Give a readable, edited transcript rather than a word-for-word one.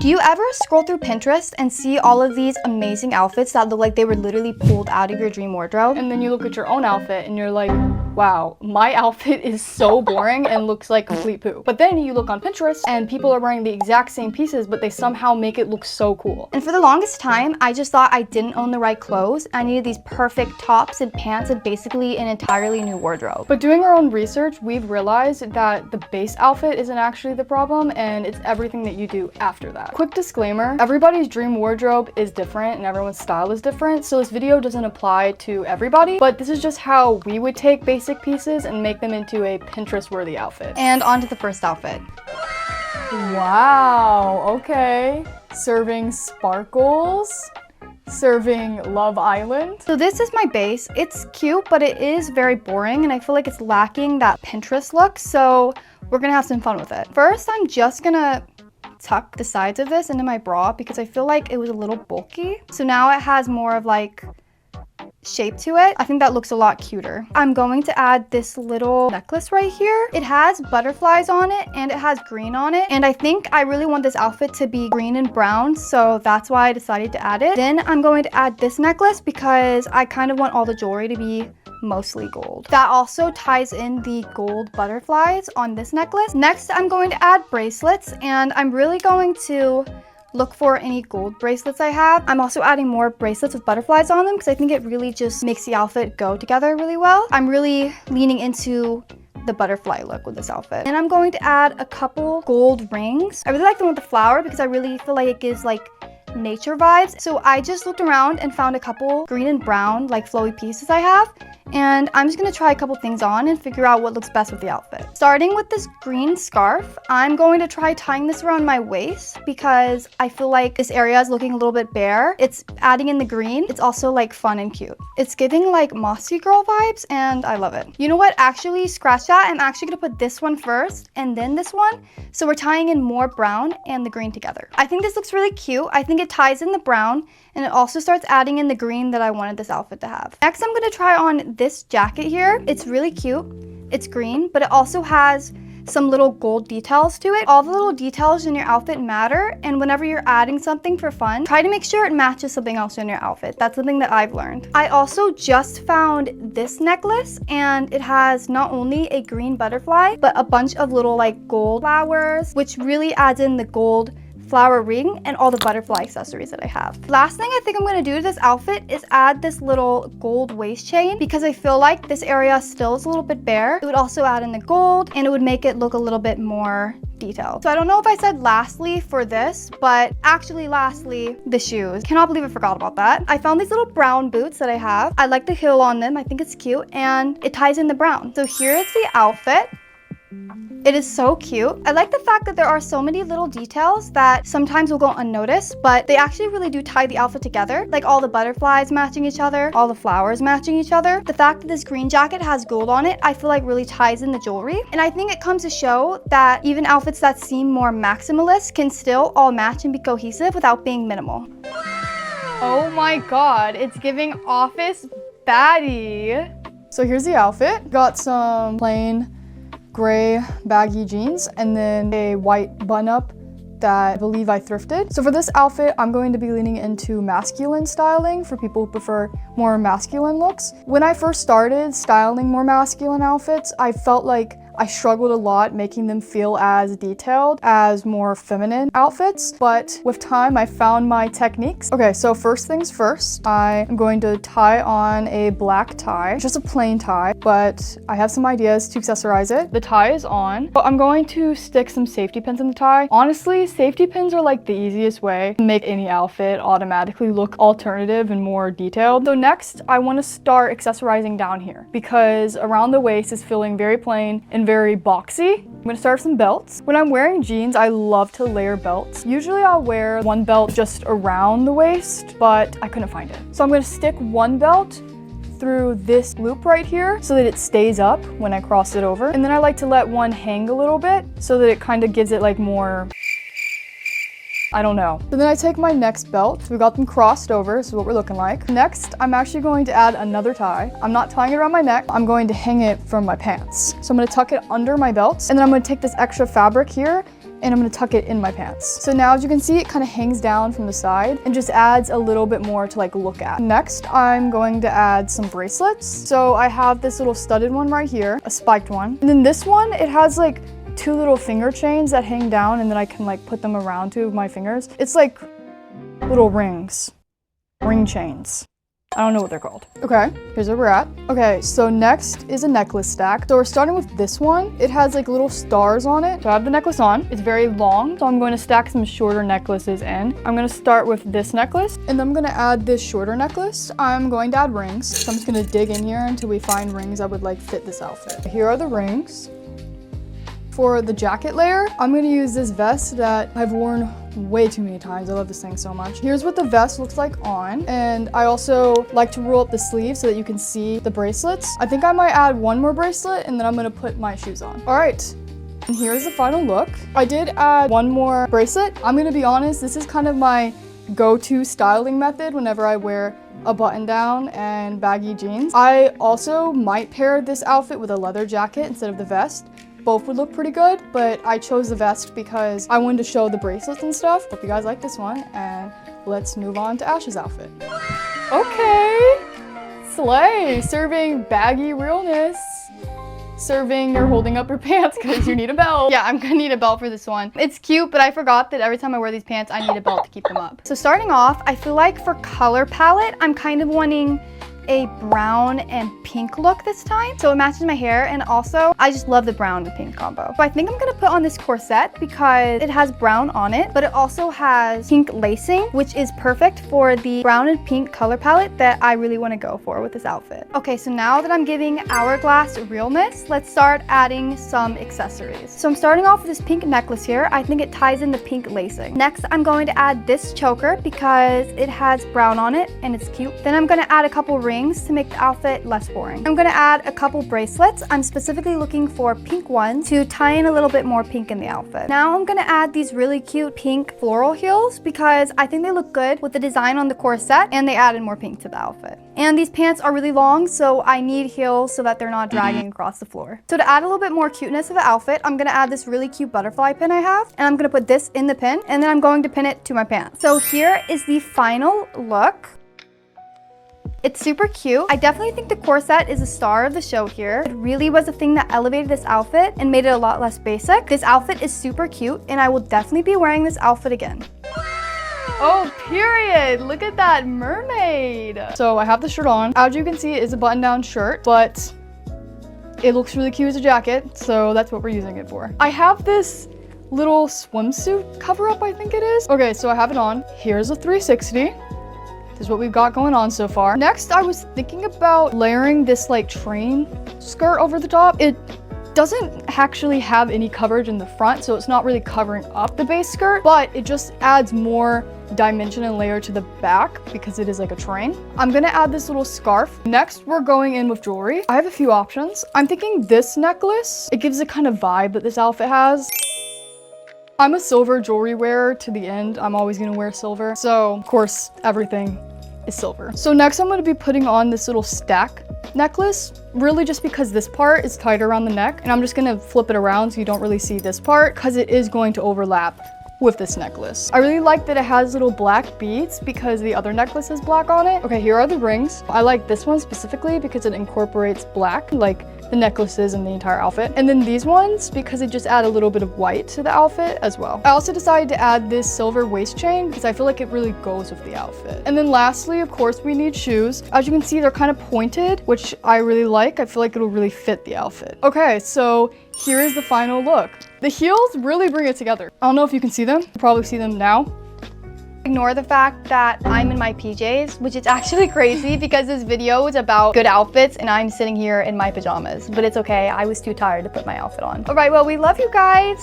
Do you ever scroll through Pinterest and see all of these amazing outfits that look like they were literally pulled out of your dream wardrobe? And then you look at your own outfit and you're like, wow, my outfit is so boring and looks like complete poo. But then you look on Pinterest and people are wearing the exact same pieces, but they somehow make it look so cool. And for the longest time, I just thought I didn't own the right clothes. I needed these perfect tops and pants and basically an entirely new wardrobe. But doing our own research, we've realized that the base outfit isn't actually the problem and it's everything that you do after that. Quick disclaimer, everybody's dream wardrobe is different and everyone's style is different, so this video doesn't apply to everybody, but this is just how we would take basic pieces and make them into a Pinterest-worthy outfit. And on to the first outfit. Wow, okay. Serving sparkles. Serving Love Island. So this is my base. It's cute, but it is very boring and I feel like it's lacking that Pinterest look, so we're gonna have some fun with it. First, I'm just gonna tuck the sides of this into my bra because I feel like it was a little bulky. So now it has more of like shape to it. I think that looks a lot cuter. I'm going to add this little necklace right here. It has butterflies on it and it has green on it. And I think I really want this outfit to be green and brown, so that's why I decided to add it. Then I'm going to add this necklace because I kind of want all the jewelry to be mostly gold. That also ties in the gold butterflies on this necklace. Next, I'm going to add bracelets and I'm really going to look for any gold bracelets I have. I'm also adding more bracelets with butterflies on them because I think it really just makes the outfit go together really well. I'm really leaning into the butterfly look with this outfit. And I'm going to add a couple gold rings. I really like the one with the flower because I really feel like it gives like nature vibes. So I just looked around and found a couple green and brown like flowy pieces I have, and I'm just gonna try a couple things on and figure out what looks best with the outfit. Starting with this green scarf, I'm going to try tying this around my waist because I feel like this area is looking a little bit bare. It's adding in the green. It's also like fun and cute. It's giving like Mossy Girl vibes and I love it. You know what? Actually, scratch that. I'm actually gonna put this one first and then this one. So we're tying in more brown and the green together. I think this looks really cute. I think it ties in the brown and it also starts adding in the green that I wanted this outfit to have. Next, I'm gonna try on this jacket here. It's really cute. It's green, but it also has some little gold details to it. All the little details in your outfit matter, and whenever you're adding something for fun, try to make sure it matches something else in your outfit. That's something that I've learned. I also just found this necklace, and it has not only a green butterfly, but a bunch of little like gold flowers, which really adds in the gold flower ring and all the butterfly accessories that I have. Last thing I think I'm gonna do to this outfit is add this little gold waist chain because I feel like this area still is a little bit bare. It would also add in the gold and it would make it look a little bit more detailed. So I don't know if I said lastly for this, but actually lastly, the shoes. Cannot believe I forgot about that. I found these little brown boots that I have. I like the heel on them. I think it's cute and it ties in the brown. So here is the outfit. It is so cute. I like the fact that there are so many little details that sometimes will go unnoticed, but they actually really do tie the outfit together. Like all the butterflies matching each other, all the flowers matching each other. The fact that this green jacket has gold on it, I feel like really ties in the jewelry. And I think it comes to show that even outfits that seem more maximalist can still all match and be cohesive without being minimal. Oh my god, it's giving office baddie. So here's the outfit. Got some plain gray baggy jeans and then a white bun-up that I believe I thrifted. So for this outfit, I'm going to be leaning into masculine styling for people who prefer more masculine looks. When I first started styling more masculine outfits, I felt like I struggled a lot making them feel as detailed as more feminine outfits, but with time I found my techniques. Okay, so first things first, I am going to tie on a black tie, just a plain tie, but I have some ideas to accessorize it. The tie is on, but I'm going to stick some safety pins in the tie. Honestly, safety pins are like the easiest way to make any outfit automatically look alternative and more detailed. So next, I want to start accessorizing down here because around the waist is feeling very plain and very boxy. I'm gonna start with some belts. When I'm wearing jeans, I love to layer belts. Usually I'll wear one belt just around the waist, but I couldn't find it. So I'm gonna stick one belt through this loop right here so that it stays up when I cross it over. And then I like to let one hang a little bit so that it kind of gives it like more, I don't know. So then I take my next belt. We got them crossed over, this is what we're looking like. Next, I'm actually going to add another tie. I'm not tying it around my neck. I'm going to hang it from my pants. So I'm gonna tuck it under my belt, and then I'm gonna take this extra fabric here and I'm gonna tuck it in my pants. So now as you can see, it kind of hangs down from the side and just adds a little bit more to like look at. Next, I'm going to add some bracelets. So I have this little studded one right here, a spiked one. And then this one, it has like 2 little finger chains that hang down and then I can like put them around 2 of my fingers. It's like little rings, ring chains. I don't know what they're called. Okay, here's where we're at. Okay, so next is a necklace stack. So we're starting with this one. It has like little stars on it. So I have the necklace on. It's very long, so I'm going to stack some shorter necklaces in. I'm gonna start with this necklace, and then I'm gonna add this shorter necklace. I'm going to add rings. So I'm just gonna dig in here until we find rings that would like fit this outfit. Here are the rings. For the jacket layer, I'm gonna use this vest that I've worn way too many times. I love this thing so much. Here's what the vest looks like on. And I also like to roll up the sleeves so that you can see the bracelets. I think I might add one more bracelet and then I'm gonna put my shoes on. All right. And here's the final look. I did add one more bracelet. I'm gonna be honest, this is kind of my go-to styling method whenever I wear a button down and baggy jeans. I also might pair this outfit with a leather jacket instead of the vest. Both would look pretty good, but I chose the vest because I wanted to show the bracelets and stuff. Hope you guys like this one, and let's move on to Ash's outfit. Okay, slay, serving baggy realness. Serving you're holding up your pants because you need a belt. Yeah, I'm gonna need a belt for this one. It's cute, but I forgot that every time I wear these pants, I need a belt to keep them up. So starting off, I feel like for color palette, I'm kind of wanting a brown and pink look this time. So it matches my hair, and also I just love the brown and pink combo. So I think I'm gonna put on this corset because it has brown on it, but it also has pink lacing, which is perfect for the brown and pink color palette that I really wanna go for with this outfit. Okay, so now that I'm giving hourglass realness, let's start adding some accessories. So I'm starting off with this pink necklace here. I think it ties in the pink lacing. Next, I'm going to add this choker because it has brown on it and it's cute. Then I'm gonna add a couple rings to make the outfit less boring. I'm gonna add a couple bracelets. I'm specifically looking for pink ones to tie in a little bit more pink in the outfit. Now I'm gonna add these really cute pink floral heels because I think they look good with the design on the corset and they added more pink to the outfit. And these pants are really long, so I need heels so that they're not dragging across the floor. So to add a little bit more cuteness to the outfit, I'm gonna add this really cute butterfly pin I have, and I'm gonna put this in the pin, and then I'm going to pin it to my pants. So here is the final look. It's super cute. I definitely think the corset is the star of the show here. It really was a thing that elevated this outfit and made it a lot less basic. This outfit is super cute, and I will definitely be wearing this outfit again. Oh, period. Look at that mermaid. So I have the shirt on. As you can see, it is a button-down shirt, but it looks really cute as a jacket, so that's what we're using it for. I have this little swimsuit cover-up, I think it is. Okay, so I have it on. Here's a 360. This is what we've got going on so far. Next, I was thinking about layering this like train skirt over the top. It doesn't actually have any coverage in the front, so it's not really covering up the base skirt, but it just adds more dimension and layer to the back because it is like a train. I'm gonna add this little scarf. Next, we're going in with jewelry. I have a few options. I'm thinking this necklace. It gives the kind of vibe that this outfit has. I'm a silver jewelry wearer to the end. I'm always gonna wear silver. So, of course, everything is silver. So next I'm gonna be putting on this little stack necklace, really just because this part is tighter around the neck, and I'm just gonna flip it around so you don't really see this part because it is going to overlap with this necklace. I really like that it has little black beads because the other necklace has black on it. Okay, here are the rings. I like this one specifically because it incorporates black, like the necklaces and the entire outfit. And then these ones because it just add a little bit of white to the outfit as well. I also decided to add this silver waist chain because I feel like it really goes with the outfit. And then lastly, of course, we need shoes. As you can see, they're kind of pointed, which I really like. I feel like it'll really fit the outfit. Okay, so here is the final look. The heels really bring it together. I don't know if you can see them. You probably see them now. Ignore the fact that I'm in my PJs, which is actually crazy because this video is about good outfits and I'm sitting here in my pajamas, but it's okay. I was too tired to put my outfit on. All right, well, we love you guys.